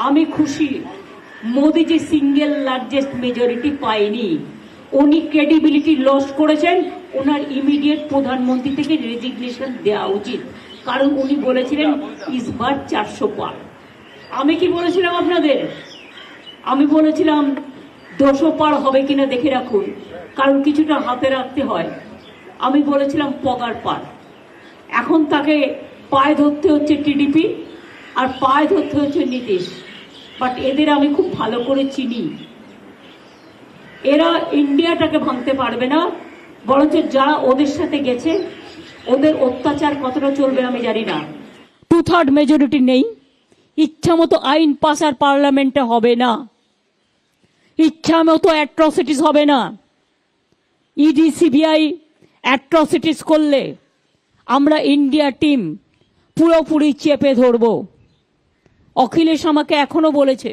আমি খুশি মোদিজি single largest majority পায়নি, উনি ক্রেডিবিলিটি লস করেছেন। ওনার ইমিডিয়েট প্রধানমন্ত্রী থেকে রেজিগনেশন দেওয়া উচিত, কারণ উনি বলেছিলেন ইসবার 400 পার। আমি কি বলেছিলাম আপনাদের? আমি বলেছিলাম 200 পার হবে কিনা দেখে রাখুন, কারণ কিছুটা হাতে রাখতে হয়। আমি বলেছিলাম পগার পার। এখন তাকে পায়ে ধরতে হচ্ছে টিডিপি আর পায়ে ধরতে হচ্ছে নীতিশ। বাট এদের আমি খুব ভালো করে চিনি, এরা ইন্ডিয়াটাকে ভাঙতে পারবে না, বরঞ্চ যারা ওদের সাথে গেছে ওদের অত্যাচার কতটা চলবে আমি জানি না। 2/3 মেজরিটি নেই, ইচ্ছা মতো আইন পাস আর পার্লামেন্টে হবে না, ইচ্ছা মতো অ্যাট্রসিটিস হবে না। ইডি সিবিআই অ্যাট্রসিটিস করলে আমরা ইন্ডিয়া টিম পুরোপুরি চেপে ধরব। অখিলেশ আমাকে এখনো বলেছে